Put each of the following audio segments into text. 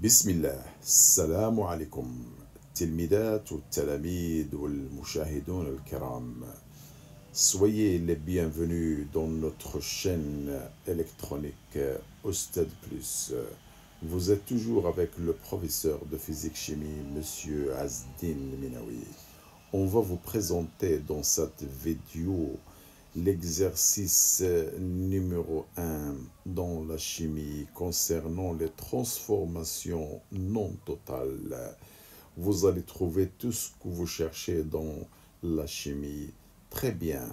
بسم الله السلام عليكم التلميذات والتلاميذ والمشاهدون الكرام. Soyez les bienvenus dans notre chaîne électronique Oustad Plus. Vous êtes toujours avec le professeur de physique-chimie, Monsieur Azdin Minawi. On va vous présenter dans cette vidéo l'exercice numéro 1 dans la chimie concernant les transformations non totales. Vous allez trouver tout ce que vous cherchez dans la chimie. Très bien.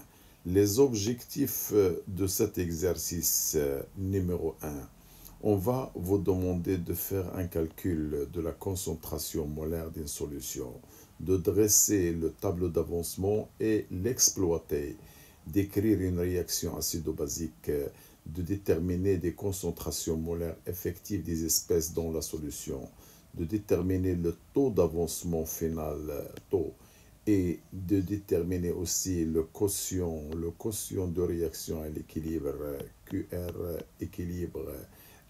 Les objectifs de cet exercice numéro 1. On va vous demander de faire un calcul de la concentration molaire d'une solution, de dresser le tableau d'avancement et l'exploiter, d'écrire une réaction acido-basique, de déterminer des concentrations molaires effectives des espèces dans la solution, de déterminer le taux d'avancement final, taux, et de déterminer aussi le quotient de réaction à l'équilibre, QR équilibre,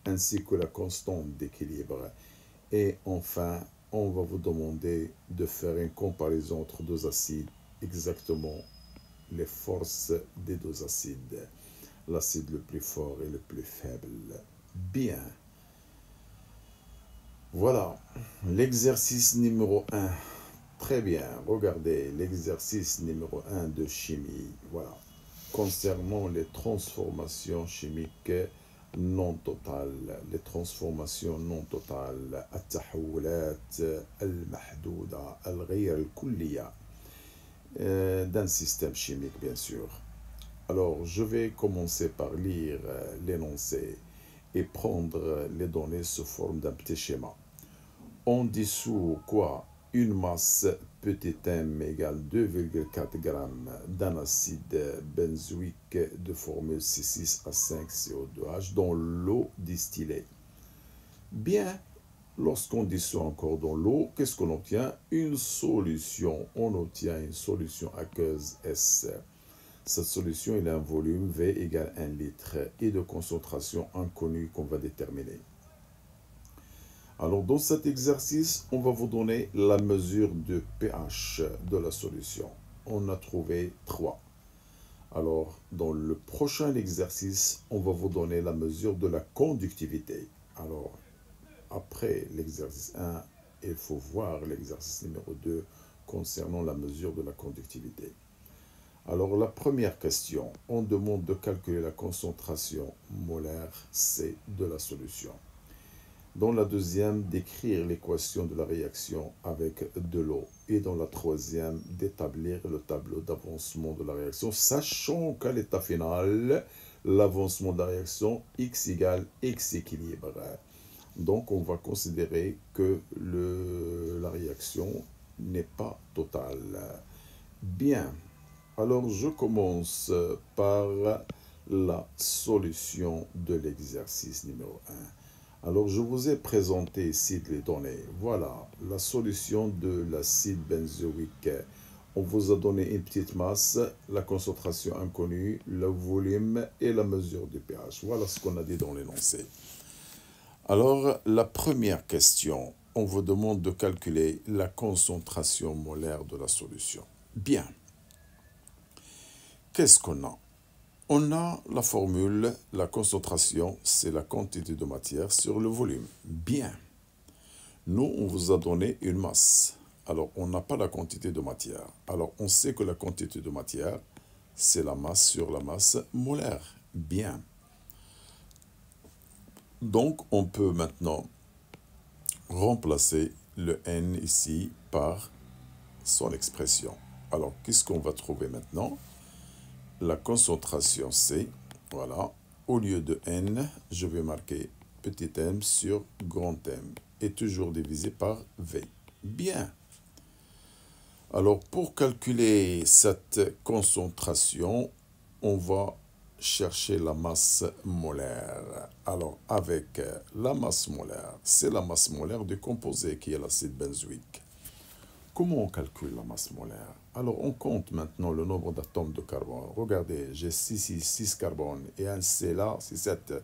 ainsi que la constante d'équilibre. Et enfin, on va vous demander de faire une comparaison entre deux acides, exactement les forces des deux acides, l'acide le plus fort et le plus faible. Bien. Voilà, l'exercice numéro 1. Très bien, regardez l'exercice numéro 1 de chimie. Voilà, concernant les transformations chimiques non totales. Les transformations non totales. التحولات المحدودة الغير الكلية d'un système chimique, bien sûr. Alors, je vais commencer par lire l'énoncé et prendre les données sous forme d'un petit schéma. On dissout quoi? Une masse petit m égale 2,4 g d'un acide benzoïque de formule C6H5CO2H dans l'eau distillée. Bien, lorsqu'on dissout encore dans l'eau, qu'est-ce qu'on obtient? Une solution. On obtient une solution aqueuse S. Cette solution, il a un volume V égale 1 litre et de concentration inconnue qu'on va déterminer. Alors, dans cet exercice, on va vous donner la mesure de pH de la solution. On a trouvé 3. Alors, dans le prochain exercice, on va vous donner la mesure de la conductivité. Alors, après l'exercice 1, il faut voir l'exercice numéro 2 concernant la mesure de la conductivité. Alors, la première question, on demande de calculer la concentration molaire C de la solution. Dans la deuxième, d'écrire l'équation de la réaction avec de l'eau. Et dans la troisième, d'établir le tableau d'avancement de la réaction, sachant qu'à l'état final, l'avancement de la réaction X égale X équilibre. Donc, on va considérer que la réaction n'est pas totale. Bien. Alors, je commence par la solution de l'exercice numéro 1. Alors, je vous ai présenté ici les données. Voilà, la solution de l'acide benzoïque. On vous a donné une petite masse, la concentration inconnue, le volume et la mesure du pH. Voilà ce qu'on a dit dans l'énoncé. Alors, la première question, on vous demande de calculer la concentration molaire de la solution. Bien. Qu'est-ce qu'on a? On a la formule, la concentration, c'est la quantité de matière sur le volume. Bien. Nous, on vous a donné une masse. Alors, on n'a pas la quantité de matière. Alors, on sait que la quantité de matière, c'est la masse sur la masse molaire. Bien. Donc, on peut maintenant remplacer le N ici par son expression. Alors, qu'est-ce qu'on va trouver maintenant? La concentration C, voilà, au lieu de N, je vais marquer petit m sur grand M, et toujours divisé par V. Bien. Alors, pour calculer cette concentration, on va chercher la masse molaire. Alors, avec la masse molaire, c'est la masse molaire du composé qui est l'acide benzoïque. Comment on calcule la masse molaire? Alors, on compte maintenant le nombre d'atomes de carbone. Regardez, j'ai 6 carbones et un C là, c'est 7.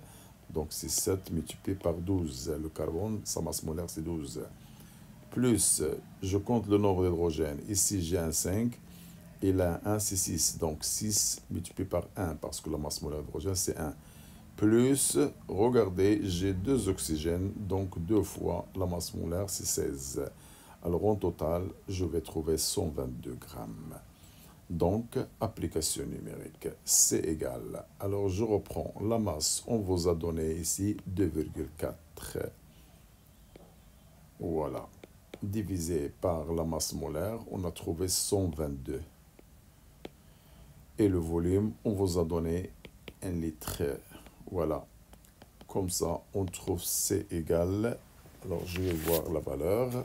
Donc c'est 7 multiplié par 12. Le carbone, sa masse molaire, c'est 12. Plus, je compte le nombre d'hydrogènes. Ici, j'ai un 5. Et là, 1, c'est 6. Donc 6 multiplié par 1, parce que la masse molaire d'hydrogène, c'est 1. Plus, regardez, j'ai 2 oxygènes, donc 2 fois la masse molaire, c'est 16. Alors en total, je vais trouver 122 grammes. Donc, application numérique, c'est égal. Alors, je reprends la masse. On vous a donné ici 2,4. Voilà. Divisé par la masse molaire, on a trouvé 122. Et le volume, on vous a donné 1 litre. Voilà. Comme ça, on trouve C égal. Alors, je vais voir la valeur.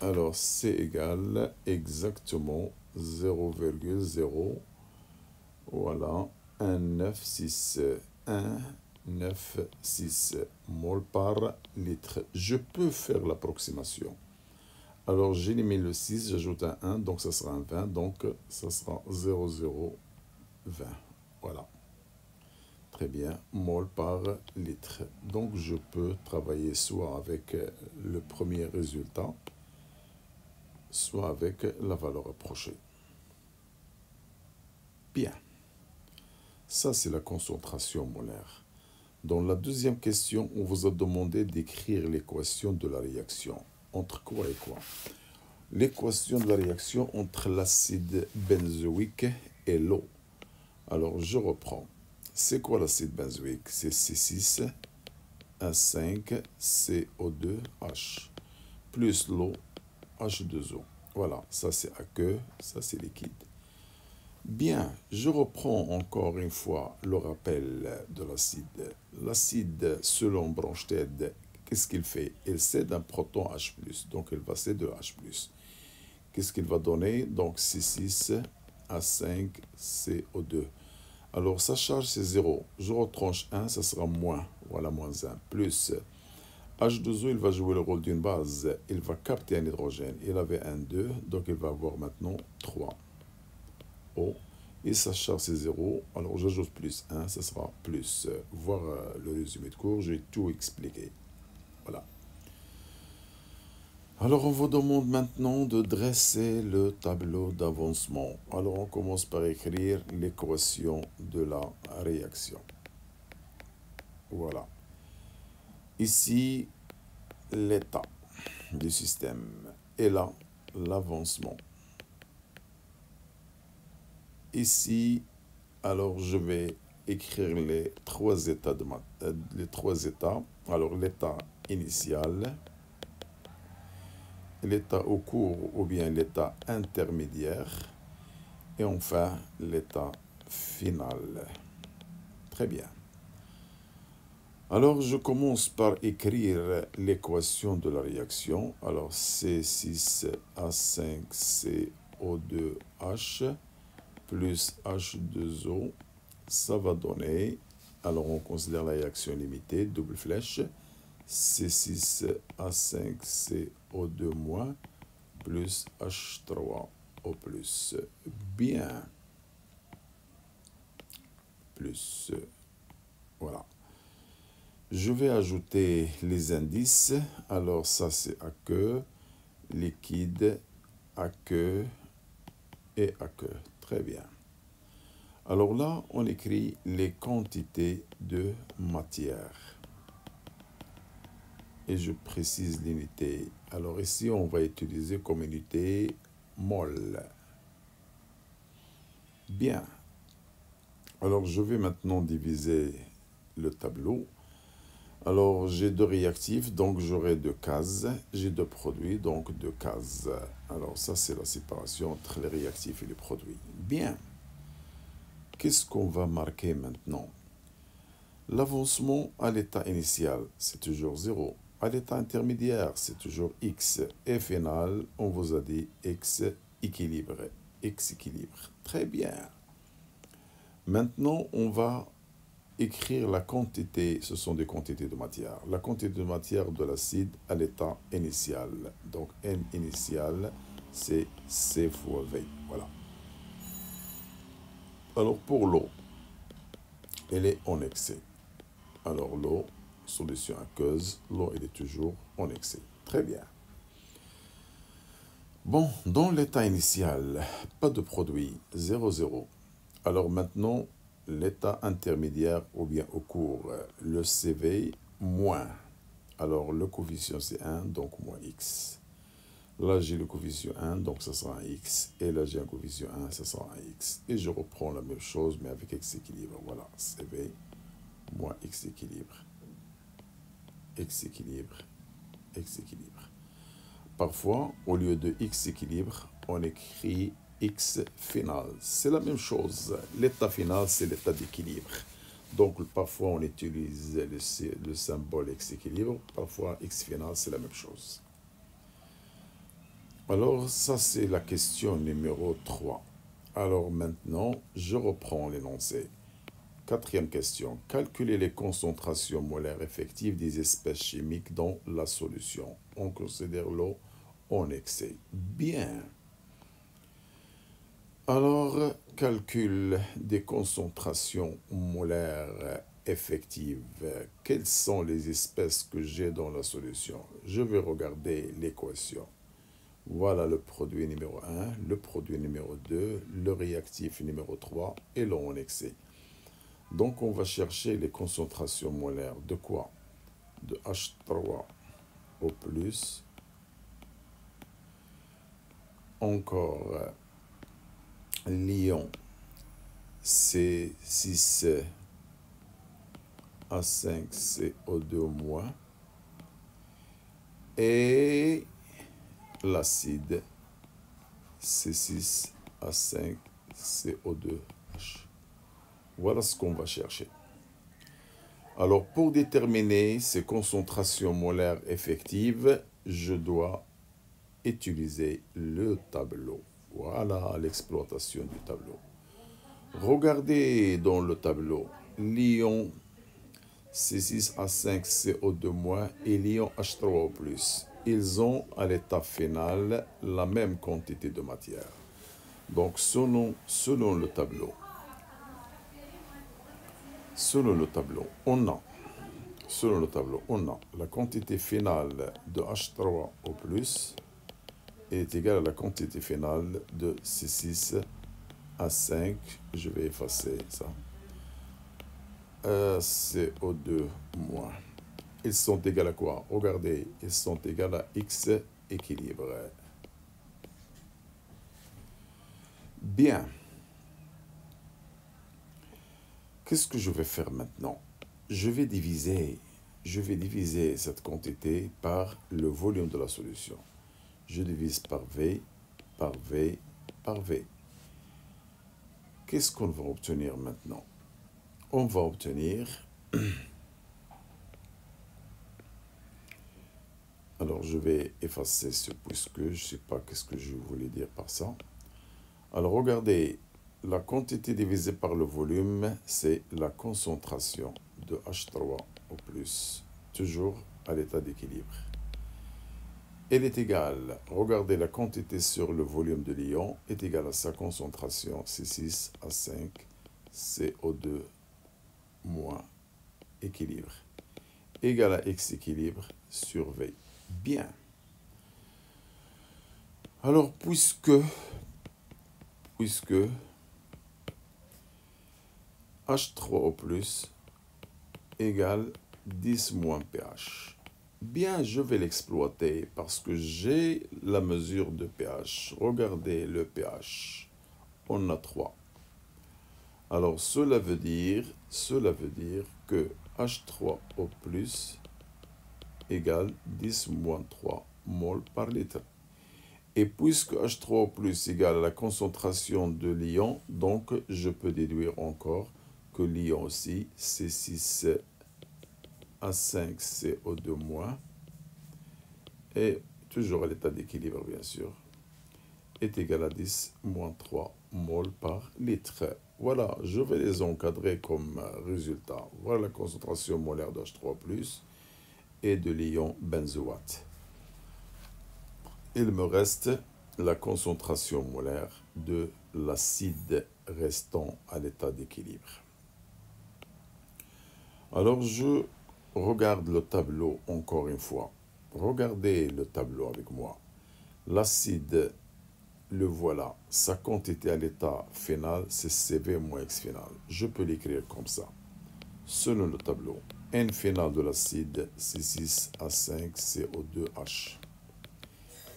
Alors, C égale exactement 0,0, voilà, 196 mol par litre. Je peux faire l'approximation. Alors, j'élimine le 6, j'ajoute un 1, donc ça sera un 20, donc ça sera 0,020. Voilà. Très bien, mol par litre. Donc, je peux travailler soit avec le premier résultat, soit avec la valeur approchée. Bien. Ça, c'est la concentration molaire. Dans la deuxième question, on vous a demandé d'écrire l'équation de la réaction. Entre quoi et quoi? L'équation de la réaction entre l'acide benzoïque et l'eau. Alors, je reprends. C'est quoi l'acide benzoïque? C'est C6H5CO2H plus l'eau H2O. Voilà, ça c'est aqueux, ça c'est liquide. Bien, je reprends encore une fois le rappel de l'acide. L'acide, selon Bronsted, qu'est-ce qu'il fait? Il cède un proton H+, donc il va céder le H+. Qu'est-ce qu'il va donner? Donc C6H5CO2. Alors sa charge c'est 0. Je retranche 1, ça sera moins. Voilà, moins 1. Plus H2O, il va jouer le rôle d'une base. Il va capter un hydrogène. Il avait un 2, donc il va avoir maintenant 3. O. Et sa charge, c'est 0. Alors, j'ajoute plus 1, ça sera plus. Voir le résumé de cours, j'ai tout expliqué. Voilà. Alors, on vous demande maintenant de dresser le tableau d'avancement. Alors, on commence par écrire l'équation de la réaction. Voilà. Ici, l'état du système. Et là, l'avancement. Ici, alors je vais écrire les trois états. Alors, l'état initial, l'état au cours ou bien l'état intermédiaire et enfin l'état final. Très bien. Alors, je commence par écrire l'équation de la réaction. Alors, C6H5CO2H plus H2O, ça va donner, alors on considère la réaction limitée, double flèche, C6H5CO2- plus H3O+. Bien. Plus. Voilà. Je vais ajouter les indices. Alors ça c'est aqueux, liquide, aqueux et aqueux. Très bien. Alors là, on écrit les quantités de matière. Et je précise l'unité. Alors ici, on va utiliser comme unité mol. Bien. Alors je vais maintenant diviser le tableau. Alors, j'ai 2 réactifs, donc j'aurai 2 cases. J'ai 2 produits, donc 2 cases. Alors, ça, c'est la séparation entre les réactifs et les produits. Bien. Qu'est-ce qu'on va marquer maintenant? L'avancement à l'état initial, c'est toujours 0. À l'état intermédiaire, c'est toujours X. Et final, on vous a dit X équilibré. X équilibre. Très bien. Maintenant, on va écrire la quantité, ce sont des quantités de matière. La quantité de matière de l'acide à l'état initial. Donc, N initial, c'est C fois V. Voilà. Alors, pour l'eau, elle est en excès. Alors l'eau, solution aqueuse, l'eau elle est toujours en excès. Très bien. Bon, dans l'état initial, pas de produit, 0,0. Alors maintenant, l'état intermédiaire ou bien au cours, le CV moins. Alors le coefficient c'est 1, donc moins x. Là j'ai le coefficient 1, donc ça sera un x. Et là j'ai un coefficient 1, ça sera un x. Et je reprends la même chose, mais avec x équilibre. Voilà, CV moins x équilibre. X équilibre, x équilibre. Parfois, au lieu de x équilibre, on écrit x final. C'est la même chose. L'état final, c'est l'état d'équilibre. Donc, parfois, on utilise le symbole x équilibre. Parfois, x final, c'est la même chose. Alors, ça, c'est la question numéro 3. Alors, maintenant, je reprends l'énoncé. Quatrième question. Calculer les concentrations molaires effectives des espèces chimiques dans la solution. On considère l'eau en excès. Bien. Alors, calcul des concentrations molaires effectives. Quelles sont les espèces que j'ai dans la solution? Je vais regarder l'équation. Voilà le produit numéro 1, le produit numéro 2, le réactif numéro 3 et l'eau en excès. Donc, on va chercher les concentrations molaires de quoi? De H3O+, encore l'ion C6H5CO2- et l'acide C6H5CO2H. Voilà ce qu'on va chercher. Alors, pour déterminer ces concentrations molaires effectives, je dois utiliser le tableau. Voilà l'exploitation du tableau. Regardez dans le tableau l'ion C6H5CO2- et l'ion H3O+. Ils ont à l'état final la même quantité de matière. Donc, selon le tableau, on a la quantité finale de H3O+, est égale à la quantité finale de C6H5, je vais effacer ça, CO2-. Ils sont égaux à quoi? Regardez, ils sont égaux à X équilibre. Bien. Qu'est-ce que je vais faire maintenant? Je vais diviser cette quantité par le volume de la solution. Je divise par V, par V, par V. Qu'est-ce qu'on va obtenir maintenant? On va obtenir... Alors, je vais effacer ce puisque je ne sais pas qu'est-ce que je voulais dire par ça. Alors, regardez, la quantité divisée par le volume, c'est la concentration de H3O+, toujours à l'état d'équilibre. Elle est égale, regardez, la quantité sur le volume de l'ion est égale à sa concentration C6H5CO2- équilibre, égale à X équilibre sur V. Bien. Alors, puisque H3O+ égale 10 moins pH. Bien, je vais l'exploiter parce que j'ai la mesure de pH. Regardez le pH. On a 3. Alors, cela veut dire que H3O+ égale 10 moins 3 mol par litre. Et puisque H3O+ égale à la concentration de l'ion, donc je peux déduire encore que l'ion aussi, C6H5CO2- et toujours à l'état d'équilibre bien sûr, est égal à 10 moins 3 mol par litre. Voilà, je vais les encadrer comme résultat. Voilà la concentration molaire de H3+ et de l'ion benzoate. Il me reste la concentration molaire de l'acide restant à l'état d'équilibre. Alors, je regarde le tableau encore une fois. Regardez le tableau avec moi. L'acide, le voilà. Sa quantité à l'état final, c'est CV moins X final. Je peux l'écrire comme ça. Selon le tableau, N final de l'acide C6H5CO2H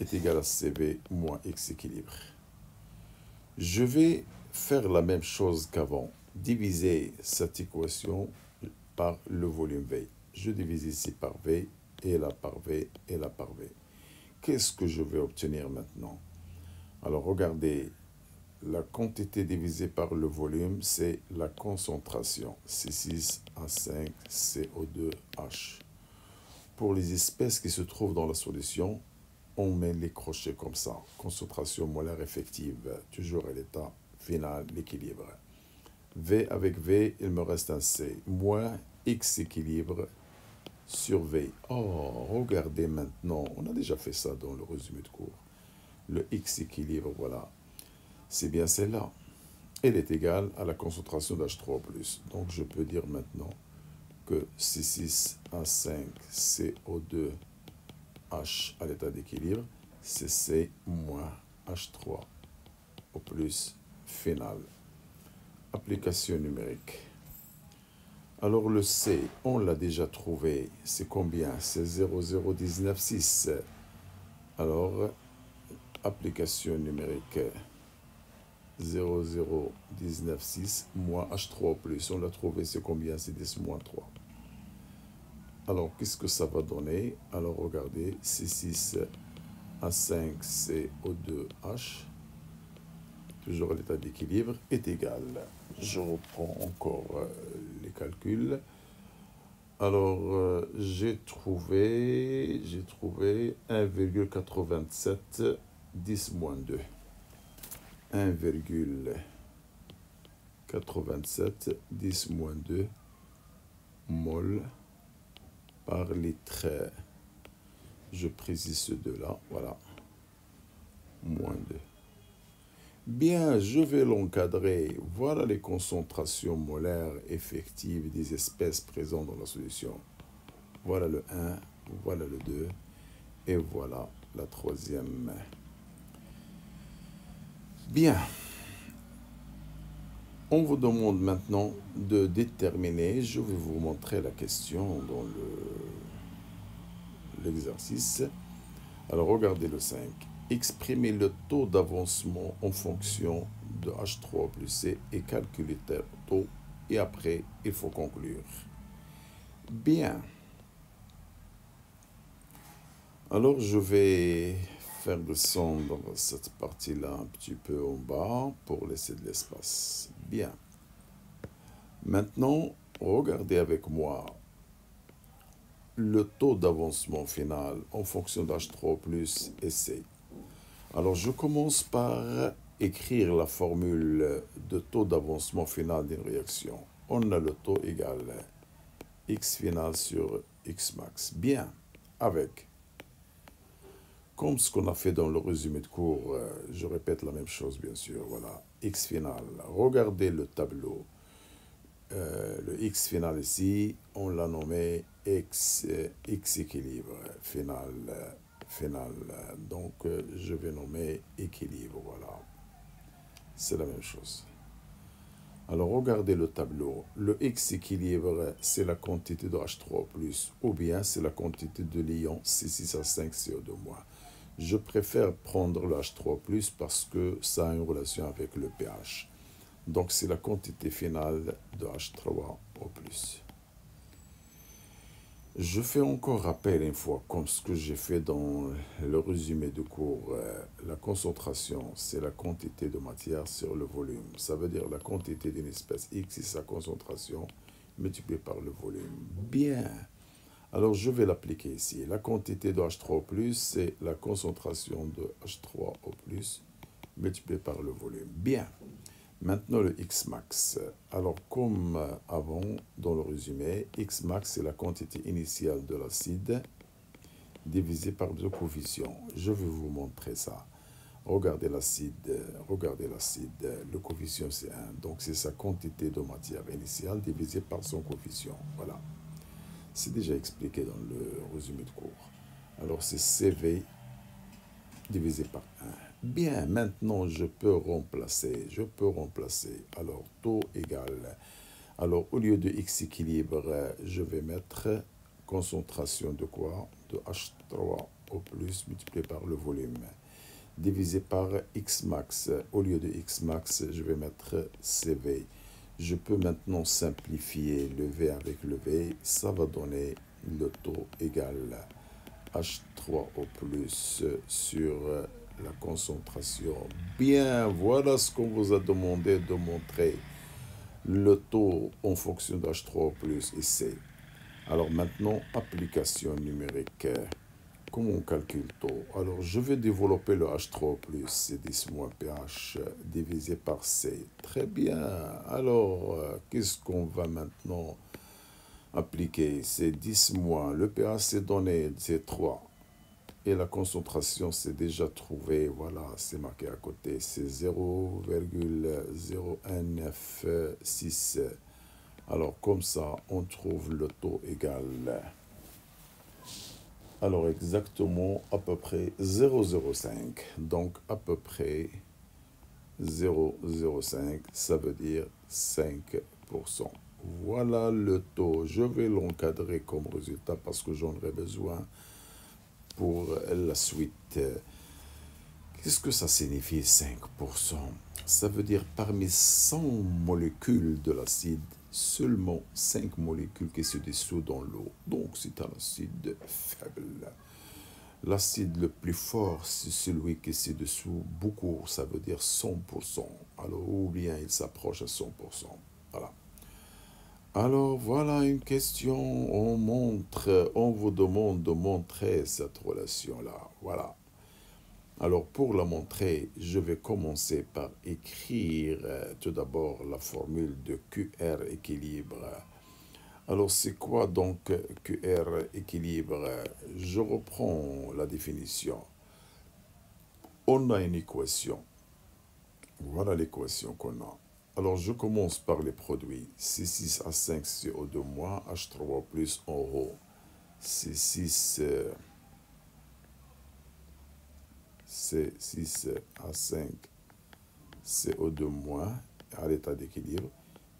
est égal à CV moins X équilibre. Je vais faire la même chose qu'avant. Diviser cette équation par le volume V. Je divise ici par V, et là par V, et là par V. Qu'est-ce que je vais obtenir maintenant? Alors regardez, la quantité divisée par le volume, c'est la concentration, C6H5CO2H. Pour les espèces qui se trouvent dans la solution, on met les crochets comme ça. Concentration molaire effective, toujours à l'état final, l'équilibre. V avec V, il me reste un C, moins X équilibre sur V. Oh, regardez maintenant, on a déjà fait ça dans le résumé de cours. Le X équilibre, voilà, c'est bien celle-là. Elle est égale à la concentration d'H3+. Donc je peux dire maintenant que C6H5CO2H à l'état d'équilibre, c'est C moins H3 au plus final. Application numérique. Alors le C, on l'a déjà trouvé, c'est combien? C'est 0,0196. Alors, application numérique 0,0196 moins H3 plus, on l'a trouvé, c'est combien? C'est 10 moins 3. Alors, qu'est-ce que ça va donner? Alors, regardez, C6H5CO2H, toujours à l'état d'équilibre, est égal. Je reprends encore les calculs. Alors, j'ai trouvé 1,87 10 moins 2. 1,87 10 moins 2 mol par litre. Je précise ce 2-là, voilà, moins 2. Bien, je vais l'encadrer. Voilà les concentrations molaires effectives des espèces présentes dans la solution. Voilà le 1, voilà le 2, et voilà la troisième. Bien. On vous demande maintenant de déterminer, je vais vous montrer la question dans l'exercice. Alors regardez le 5. Exprimez le taux d'avancement en fonction de H3 plus C et calculez le taux. Et après, il faut conclure. Bien. Alors, je vais faire descendre cette partie-là un petit peu en bas pour laisser de l'espace. Bien. Maintenant, regardez avec moi le taux d'avancement final en fonction d'H3 plus et C. Alors, je commence par écrire la formule de taux d'avancement final d'une réaction. On a le taux égal X final sur X max. Bien, avec, comme ce qu'on a fait dans le résumé de cours, je répète la même chose bien sûr, voilà, X final. Regardez le tableau. Le X final ici, on l'a nommé X équilibre final. Donc, je vais nommer équilibre, voilà. C'est la même chose. Alors, regardez le tableau. Le X équilibre, c'est la quantité de H3+, ou bien c'est la quantité de l'ion C6H5CO2-. Je préfère prendre le H3+, parce que ça a une relation avec le pH. Donc, c'est la quantité finale de H3 au plus. Je fais encore rappel une fois, comme ce que j'ai fait dans le résumé de cours. La concentration, c'est la quantité de matière sur le volume. Ça veut dire la quantité d'une espèce X et sa concentration multipliée par le volume. Bien. Alors, je vais l'appliquer ici. La quantité de H3+, c'est la concentration de H3O+, multipliée par le volume. Bien. Maintenant, le X max. Alors, comme avant, dans le résumé, X max, c'est la quantité initiale de l'acide divisée par deux coefficients. Je vais vous montrer ça. Regardez l'acide, le coefficient c'est 1, donc c'est sa quantité de matière initiale divisée par son coefficient, voilà. C'est déjà expliqué dans le résumé de cours. Alors c'est CV divisé par 1. Bien, maintenant je peux remplacer. Alors taux égal. Alors au lieu de X équilibre, je vais mettre concentration de quoi? De H3O plus multiplié par le volume. Divisé par X max. Au lieu de X max, je vais mettre CV. Je peux maintenant simplifier le V avec le V. Ça va donner le taux égal H3O plus sur la concentration. Bien, voilà ce qu'on vous a demandé de montrer. Le taux en fonction de H3O plus et C. Alors maintenant, application numérique. Comment on calcule le taux? Alors, je vais développer le H3O+, c'est 10 moins pH divisé par C. Très bien. Alors, qu'est-ce qu'on va maintenant appliquer? C'est 10 moins. Le pH, c'est donné, c'est 3. Et la concentration, c'est déjà trouvé. Voilà, c'est marqué à côté. C'est 0,0196. Alors, comme ça, on trouve le taux égal. Alors exactement à peu près 0,05. Donc à peu près 0,05, ça veut dire 5%. Voilà le taux. Je vais l'encadrer comme résultat parce que j'en aurai besoin pour la suite. Qu'est-ce que ça signifie 5%? Ça veut dire parmi 100 molécules de l'acide, seulement 5 molécules qui se dissout dans l'eau. Donc c'est un acide faible. L'acide le plus fort, c'est celui qui se dissout beaucoup, ça veut dire 100%. Alors, ou bien il s'approche à 100%. Voilà. Alors, voilà une question. On vous demande de montrer cette relation-là. Voilà. Alors, pour la montrer, je vais commencer par écrire tout d'abord la formule de QR équilibre. Alors, c'est quoi donc QR équilibre? Je reprends la définition. On a une équation. Voilà l'équation qu'on a. Alors, je commence par les produits. C6H5 CO2- H3O plus en haut. C6H5 CO2- à l'état d'équilibre,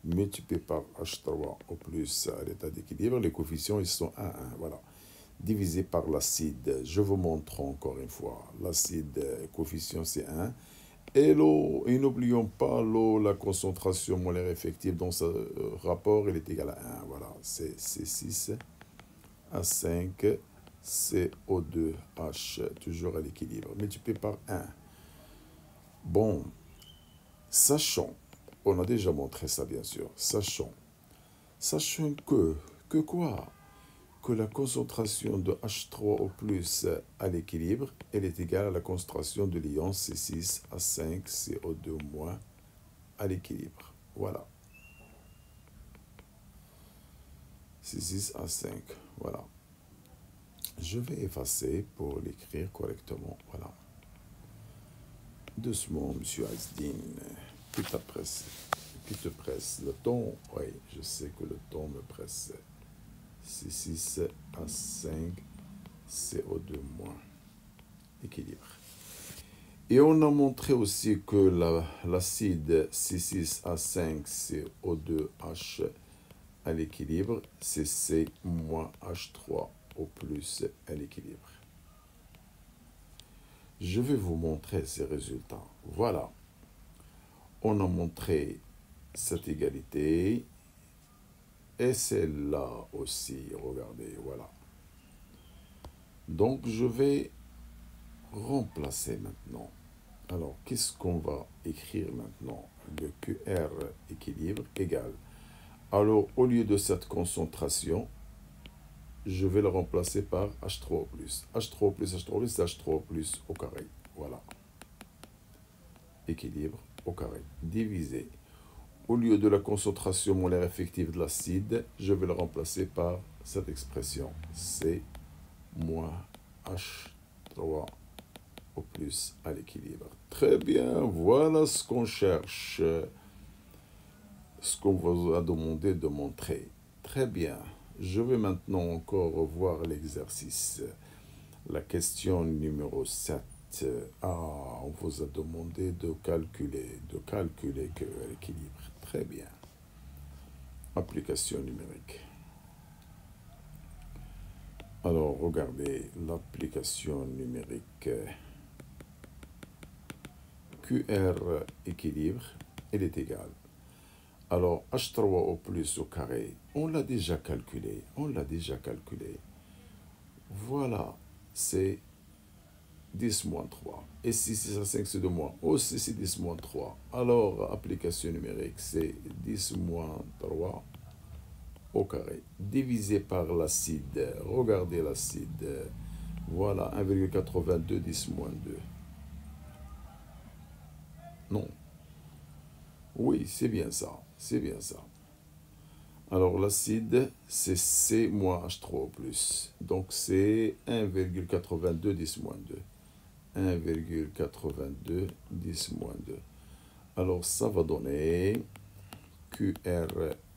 multiplié par H3O plus à l'état d'équilibre. Les coefficients, ils sont 1, 1. Voilà. Divisé par l'acide. Je vous montre encore une fois. L'acide, coefficient, c'est 1. Et l'eau, et n'oublions pas l'eau, la concentration molaire effective dans ce rapport, elle est égale à 1. Voilà, c'est C6H5 CO2H, toujours à l'équilibre, multiplié par 1. Bon, sachant, on a déjà montré ça bien sûr, sachant que quoi? Que la concentration de H3O plus à l'équilibre, elle est égale à la concentration de l'ion C6H5CO2- à l'équilibre. Voilà. C6H5, voilà. Je vais effacer pour l'écrire correctement. Voilà. Doucement, monsieur Asdin. Qui te presse? Le temps? Oui, je sais que le temps me presse. C6H5 CO2- équilibre. Et on a montré aussi que l'acide C6H5CO2H à l'équilibre, c'est C-H3O plus à l'équilibre. Je vais vous montrer ces résultats. Voilà. On a montré cette égalité et celle-là aussi. Regardez, voilà. Donc, je vais remplacer maintenant. Alors, qu'est-ce qu'on va écrire maintenant? Le QR équilibre égale. Alors, au lieu de cette concentration, je vais le remplacer par H3O+. H3O+, H3O+, c'est H3O+, au carré. Voilà. Équilibre au carré. Divisé. Au lieu de la concentration molaire effective de l'acide, je vais le remplacer par cette expression. C moins H3 au plus à l'équilibre. Très bien, voilà ce qu'on cherche, ce qu'on vous a demandé de montrer. Très bien, je vais maintenant encore revoir l'exercice. La question numéro 7. On vous a demandé de calculer que l'équilibre. Très bien. Application numérique. Alors, regardez l'application numérique QR équilibre, elle est égale. Alors, H3 au plus au carré, on l'a déjà calculé. Voilà, c'est 10 moins 3. Et si 6 à 5, c'est 2 moins. Aussi, c'est 10 moins 3. Alors, application numérique, c'est 10 moins 3 au carré, divisé par l'acide. Regardez l'acide. Voilà, 1,82, 10 moins 2. Non. Oui, c'est bien ça. Alors, l'acide, c'est C moins H3 plus. Donc, c'est 1,82, 10 moins 2. 1,82, 10 moins 2. Alors, ça va donner QR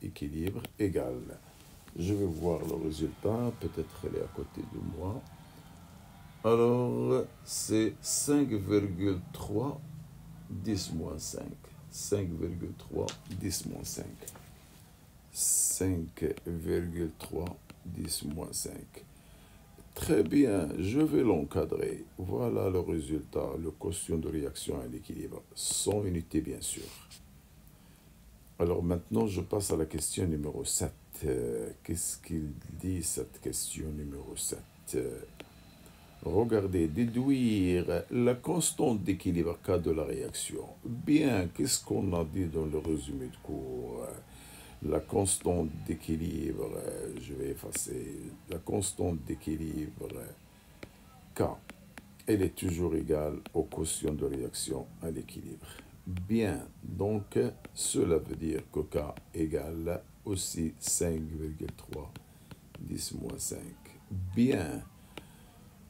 équilibre égale. Je vais voir le résultat. Peut-être elle est à côté de moi. Alors, c'est 5,3, 10 moins 5. 5,3, 10 moins 5. 5,3, 10 moins 5. Très bien, je vais l'encadrer. Voilà le résultat, le quotient de réaction à l'équilibre, sans unité bien sûr. Alors maintenant, je passe à la question numéro 7. Qu'est-ce qu'il dit cette question numéro 7? Regardez, déduire la constante d'équilibre K de la réaction. Bien, qu'est-ce qu'on a dit dans le résumé de cours? La constante d'équilibre, je vais effacer, la constante d'équilibre K, elle est toujours égale au quotient de réaction à l'équilibre. Bien, donc cela veut dire que K égale aussi 5,3, 10 moins 5. Bien,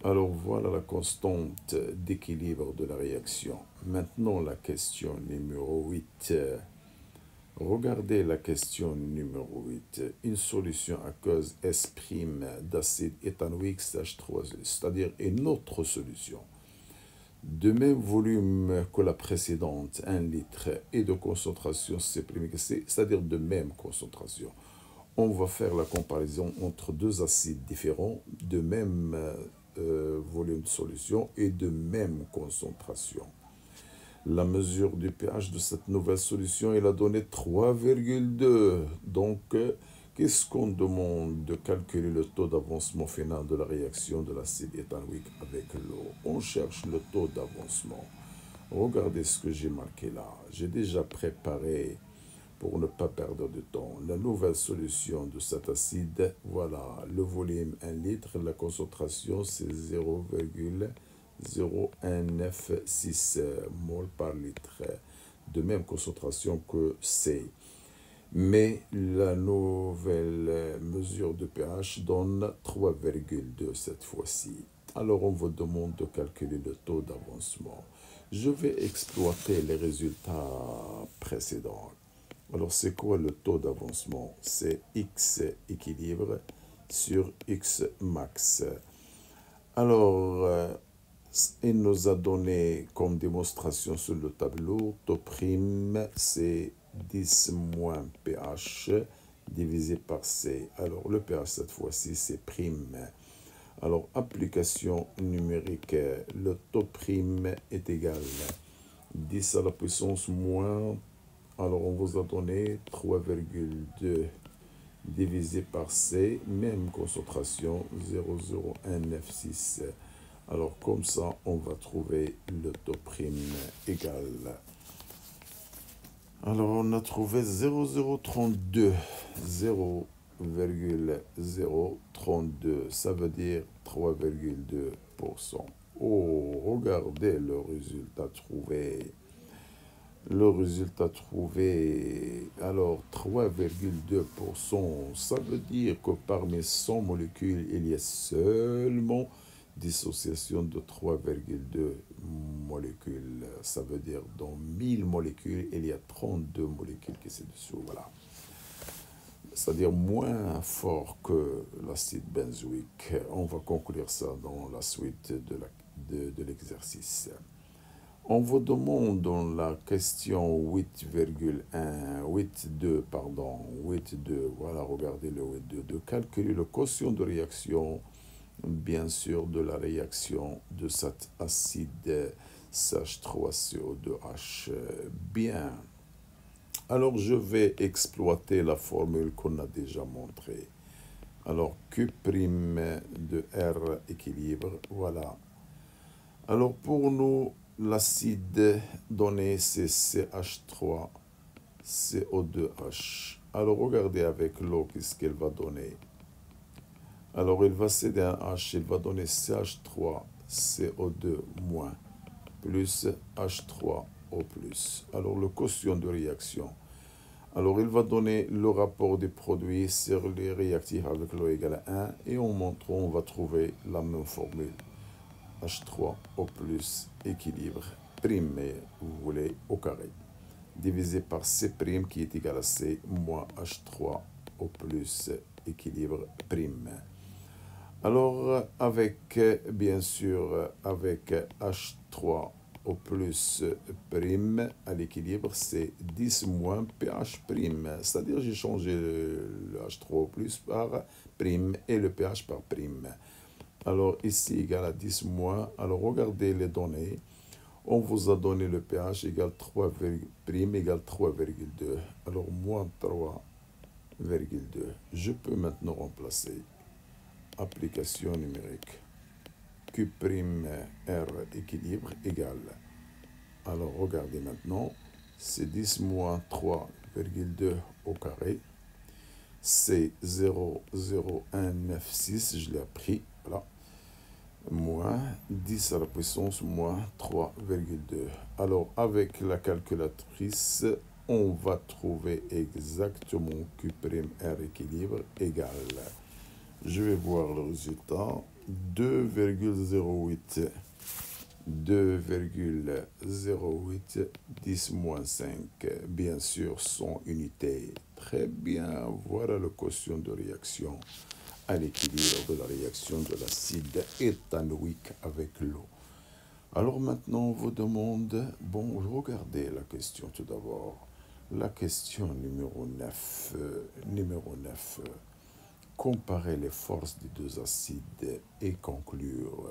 alors voilà la constante d'équilibre de la réaction. Maintenant la question numéro 8. Regardez la question numéro 8. Une solution aqueuse S' d'acide éthanoïque H3, c'est-à-dire une autre solution. De même volume que la précédente, 1 litre, et de concentration C', c'est-à-dire de même concentration. On va faire la comparaison entre deux acides différents, de même volume de solution et de même concentration. La mesure du pH de cette nouvelle solution, il a donné 3,2. Donc, qu'est-ce qu'on demande de calculer le taux d'avancement final de la réaction de l'acide éthanoïque avec l'eau? On cherche le taux d'avancement. Regardez ce que j'ai marqué là. J'ai déjà préparé, pour ne pas perdre de temps, la nouvelle solution de cet acide. Voilà, le volume 1 litre, la concentration c'est 0,0196 mol par litre, de même concentration que C. Mais la nouvelle mesure de pH donne 3,2 cette fois-ci. Alors on vous demande de calculer le taux d'avancement. Je vais exploiter les résultats précédents. Alors c'est quoi le taux d'avancement? C'est X équilibre sur X max. Alors, il nous a donné comme démonstration sur le tableau, taux prime, c'est 10 moins pH divisé par C. Alors, le pH cette fois-ci, c'est prime. Alors, application numérique, le taux prime est égal à 10 à la puissance moins, alors on vous a donné 3,2 divisé par C, même concentration, 0,0196. Alors comme ça, on va trouver le taux prime égal. Alors on a trouvé 0,032. 0,032, ça veut dire 3,2%. Oh, regardez le résultat trouvé. Alors 3,2%, ça veut dire que parmi 100 molécules, il y a seulement dissociation de 3,2 molécules. Ça veut dire dans 1000 molécules, il y a 32 molécules qui sont dessous. Voilà. C'est-à-dire moins fort que l'acide benzoïque. On va conclure ça dans la suite de l'exercice. On vous demande dans la question 8,2, voilà, regardez le 8,2, de calculer le quotient de réaction, bien sûr, de la réaction de cet acide CH3CO2H. Bien. Alors, je vais exploiter la formule qu'on a déjà montrée. Alors, Q' de R équilibre, voilà. Alors, pour nous, l'acide donné, c'est CH3CO2H. Alors, regardez avec l'eau, qu'est-ce qu'elle va donner. Alors, il va céder un H, il va donner CH3CO2- plus H3O+. Alors, le quotient de réaction. Alors, il va donner le rapport des produits sur les réactifs avec l'eau égale à 1. Et en montrant, on va trouver la même formule. H3O+, équilibre, prime, mais vous voulez, au carré, divisé par C' qui est égal à C moins H3O+, équilibre, prime. Alors, avec, bien sûr, avec H3O+, prime à l'équilibre, c'est 10 moins pH prime. C'est-à-dire, j'ai changé le H3O+, par prime et le pH par prime. Alors, ici, égal à 10 moins. Alors, regardez les données. On vous a donné le pH égale 3, prime égale 3,2. Alors, moins 3,2. Je peux maintenant remplacer application numérique. Q' R équilibre égale. Alors, regardez maintenant. C'est 10 moins 3,2 au carré. C'est 0,0196. Je l'ai appris. Voilà. Moins 10 à la puissance moins 3,2. Alors, avec la calculatrice, on va trouver exactement Q' R équilibre égale. Je vais voir le résultat. 2,08. 2,08 10 moins 5. Bien sûr, sans unité. Très bien. Voilà le quotient de réaction à l'équilibre de la réaction de l'acide éthanoïque avec l'eau. Alors maintenant, on vous demande, bon, regardez la question tout d'abord. La question numéro 9. Comparer les forces des deux acides et conclure.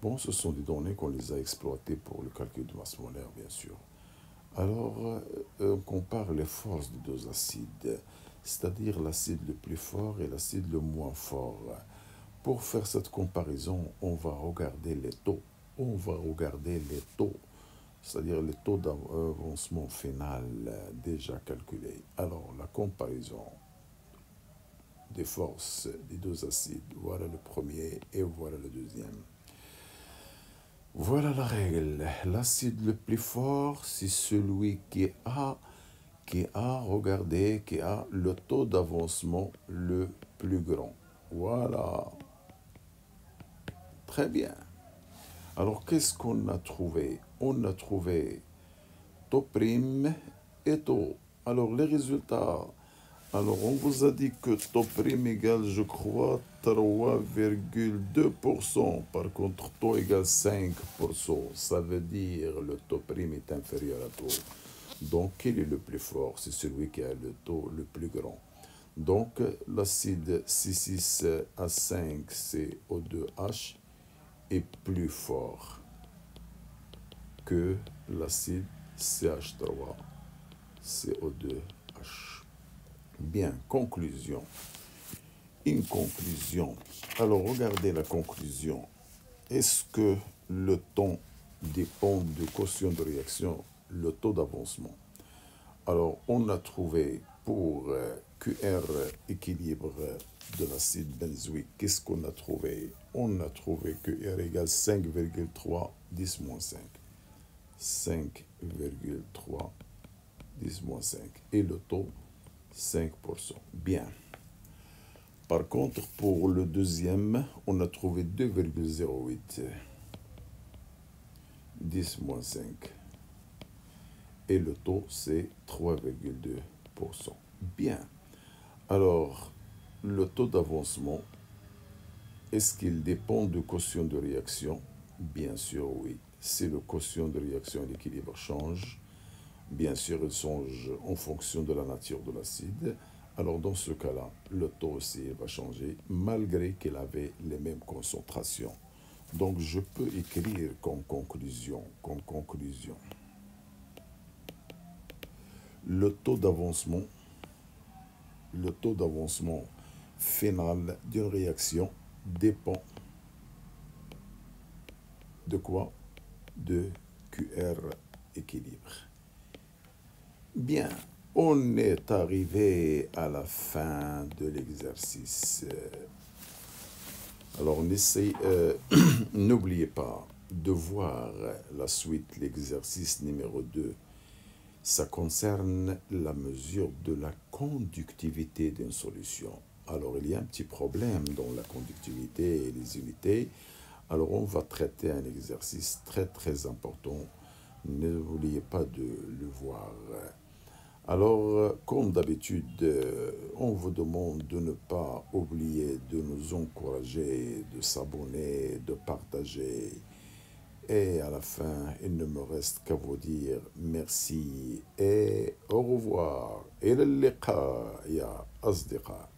Bon, ce sont des données qu'on les a exploitées pour le calcul de masse molaire, bien sûr. Alors, on compare les forces des deux acides, c'est-à-dire l'acide le plus fort et l'acide le moins fort. Pour faire cette comparaison, on va regarder les taux. C'est-à-dire les taux d'avancement final déjà calculés. Alors, la comparaison des forces des deux acides, voilà le premier et voilà le deuxième. Voilà la règle. L'acide le plus fort, c'est celui qui a le taux d'avancement le plus grand. Voilà. Très bien. Alors, qu'est-ce qu'on a trouvé? On a trouvé taux prime et taux. Alors, les résultats. Alors, on vous a dit que taux prime égale, je crois, 3,2%. Par contre, taux égale 5%. Ça veut dire le taux prime est inférieur à taux. Donc, quel est le plus fort? C'est celui qui a le taux le plus grand. Donc, l'acide C6H5CO2H est plus fort que l'acide CH3CO2H. Bien, conclusion. Une conclusion. Alors, regardez la conclusion. Est-ce que le temps dépend du quotient de réaction, le taux d'avancement? Alors, on a trouvé pour QR équilibre de l'acide benzoïque, qu'est-ce qu'on a trouvé? On a trouvé QR égale 5,3 10 moins 5. 5,3 10 moins 5. Et le taux, 5%. Bien. Par contre, pour le deuxième, on a trouvé 2,08. 10 moins 5. Et le taux, c'est 3,2%. Bien. Alors, le taux d'avancement, est-ce qu'il dépend du quotient de réaction? Bien sûr, oui. Si le quotient de réaction et l'équilibre changent, bien sûr, il change en fonction de la nature de l'acide. Alors, dans ce cas-là, le taux aussi va changer, malgré qu'il avait les mêmes concentrations. Donc, je peux écrire comme conclusion, le taux d'avancement final d'une réaction dépend de quoi? De QR équilibre. Bien, on est arrivé à la fin de l'exercice. Alors, n'oubliez pas de voir la suite, l'exercice numéro 2. Ça concerne la mesure de la conductivité d'une solution. Alors, il y a un petit problème dans la conductivité et les unités. Alors, on va traiter un exercice très, très important. N'oubliez pas de le voir. Alors, comme d'habitude, on vous demande de ne pas oublier de nous encourager, de s'abonner, de partager. Et à la fin, il ne me reste qu'à vous dire merci et au revoir. إلى اللقاء يا أصدقاء.